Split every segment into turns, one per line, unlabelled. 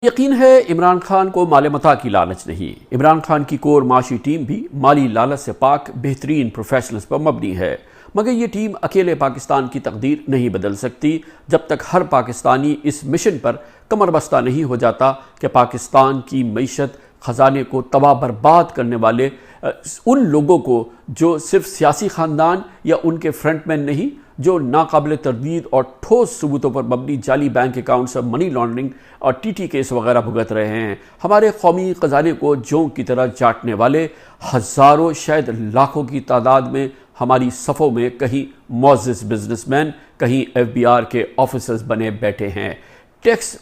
یقین ہے عمران خان کو مال متاع کی لالچ نہیں۔ عمران خان کی کور معاشی ٹیم بھی مالی لالچ سے پاک بہترین پروفیشنلز پر مبنی ہے، مگر یہ ٹیم اکیلے پاکستان کی تقدیر نہیں بدل سکتی جب تک ہر پاکستانی اس مشن پر کمر بستہ نہیں ہو جاتا کہ پاکستان کی معیشت خزانے کو تباہ برباد کرنے والے ان لوگوں کو جو صرف سیاسی خاندان یا ان کے فرنٹ مین نہیں، جو ناقابل تردید اور ٹھوس ثبوتوں پر مبنی جعلی بینک اکاؤنٹس اور منی لانڈرنگ اور ٹی ٹی کیس وغیرہ بھگت رہے ہیں، ہمارے قومی خزانے کو جونک کی طرح چاٹنے والے ہزاروں شاید لاکھوں کی تعداد میں ہماری صفوں میں کہیں معزز بزنس مین، کہیں ایف بی آر کے آفیسرز بنے بیٹھے ہیں۔ ٹیکس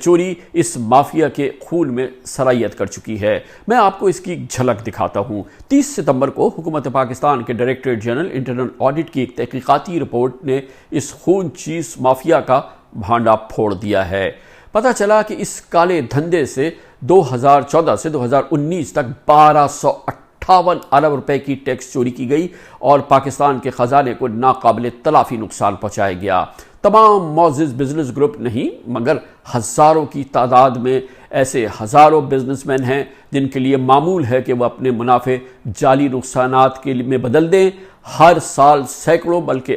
چوری اس مافیا کے خون میں سرایت کر چکی ہے۔ میں آپ کو اس کی جھلک دکھاتا ہوں۔ 30 ستمبر کو حکومت پاکستان کے ڈائریکٹریٹ جنرل انٹرنل آڈٹ کی ایک تحقیقاتی رپورٹ نے اس خون چیس مافیا کا بھانڈا پھوڑ دیا ہے۔ پتہ چلا کہ اس کالے دھندے سے 2014 سے 2019 تک 1258 ارب روپے کی ٹیکس چوری کی گئی اور پاکستان کے خزانے کو ناقابل تلافی نقصان پہنچایا گیا۔ تمام معزز بزنس گروپ نہیں، مگر ہزاروں کی تعداد میں ایسے ہزاروں بزنس مین ہیں جن کے لیے معمول ہے کہ وہ اپنے منافع جعلی نقصانات کے میں بدل دیں۔ ہر سال سینکڑوں بلکہ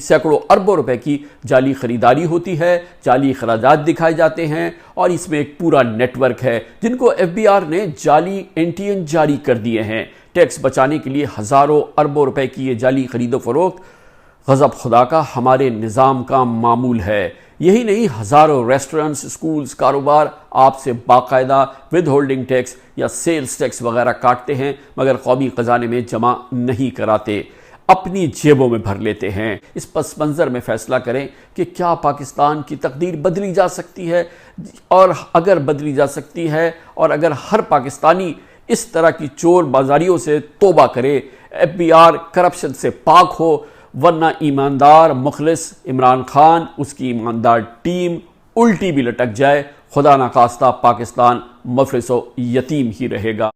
سینکڑوں اربوں روپے کی جعلی خریداری ہوتی ہے، جعلی اخراجات دکھائے جاتے ہیں، اور اس میں ایک پورا نیٹ ورک ہے جن کو ایف بی آر نے جعلی NTN جاری کر دیے ہیں۔ ٹیکس بچانے کے لیے ہزاروں اربوں روپے کی یہ جعلی خرید و فروخت غضب خدا کا ہمارے نظام کا معمول ہے۔ یہی نہیں، ہزاروں ریسٹورنٹس، سکولز، کاروبار آپ سے باقاعدہ ود ہولڈنگ ٹیکس یا سیلز ٹیکس وغیرہ کاٹتے ہیں مگر قومی خزانے میں جمع نہیں کراتے، اپنی جیبوں میں بھر لیتے ہیں۔ اس پس منظر میں فیصلہ کریں کہ کیا پاکستان کی تقدیر بدلی جا سکتی ہے، اور اگر بدلی جا سکتی ہے اور اگر ہر پاکستانی اس طرح کی چور بازاریوں سے توبہ کرے، ایف بی آر کرپشن سے پاک ہو، ورنہ ایماندار مخلص عمران خان، اس کی ایماندار ٹیم الٹی بھی لٹک جائے، خدا نخواستہ پاکستان مفلس و یتیم ہی رہے گا۔